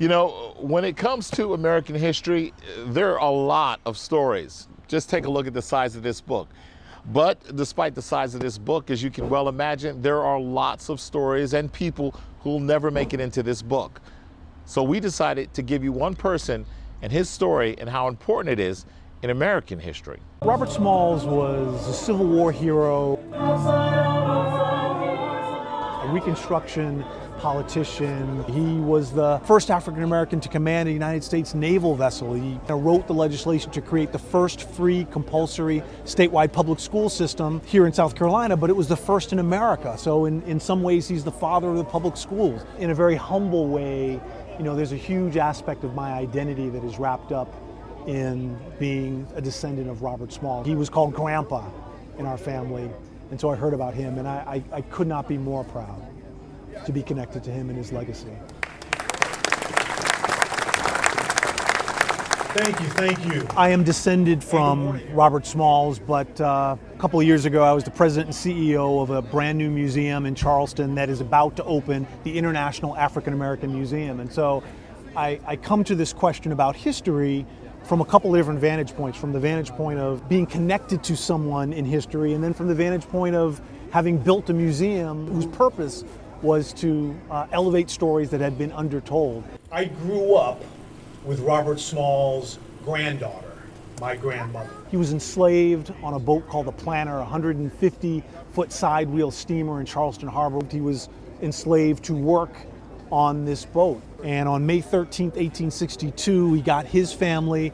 You know, when it comes to American history, there are a lot of stories. Just take a look at the size of this book. But despite the size of this book, as you can well imagine, there are lots of stories and people who will never make it into this book. So we decided to give you one person and his story and how important it is in American history. Robert Smalls was a Civil War hero, a Reconstruction politician. He was the first African American to command a United States naval vessel. He wrote the legislation to create the first free, compulsory, statewide public school system here in South Carolina, but it was the first in America. So in some ways, he's the father of the public schools. In a very humble way, you know, there's a huge aspect of my identity that is wrapped up in being a descendant of Robert Smalls. He was called Grandpa in our family, and so I heard about him, and I could not be more proud to be connected to him and his legacy. Thank you. I am descended from Robert Smalls, but a couple of years ago I was the president and CEO of a brand new museum in Charleston that is about to open, the International African American Museum. And so I come to this question about history from a couple of different vantage points, from the vantage point of being connected to someone in history, and then from the vantage point of having built a museum whose purpose was to elevate stories that had been undertold. I grew up with Robert Smalls' granddaughter, my grandmother. He was enslaved on a boat called the Planter, a 150-foot side-wheel steamer in Charleston Harbor. He was enslaved to work on this boat. And on May 13th, 1862, he got his family,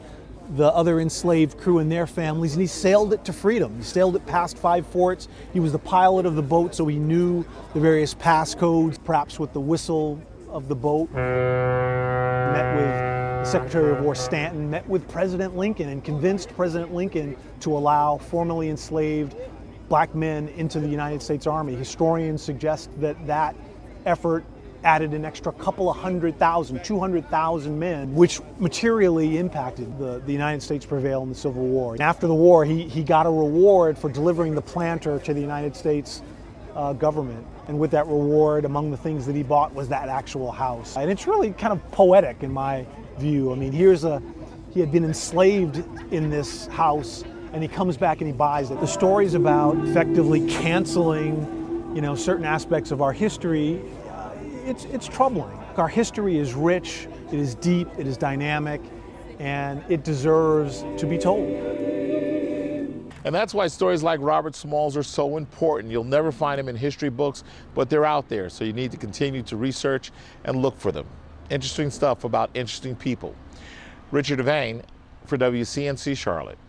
the other enslaved crew and their families, and he sailed it to freedom. He sailed it past 5 forts. He was the pilot of the boat, so he knew the various passcodes, perhaps with the whistle of the boat. Met with the Secretary of War Stanton, met with President Lincoln, and convinced President Lincoln to allow formerly enslaved black men into the United States Army. Historians suggest that that effort added an extra couple of 100,000, 200,000 men, which materially impacted the United States prevail in the Civil War. And after the war, he got a reward for delivering the Planter to the United States government. And with that reward, among the things that he bought was that actual house. And it's really kind of poetic in my view. I mean, he had been enslaved in this house, and he comes back and he buys it. The story's about effectively canceling, you know, certain aspects of our history. It's troubling. Our history is rich, it is deep, it is dynamic, and it deserves to be told. And that's why stories like Robert Smalls are so important. You'll never find them in history books, but they're out there, so you need to continue to research and look for them. Interesting stuff about interesting people. Richard Devane for WCNC Charlotte.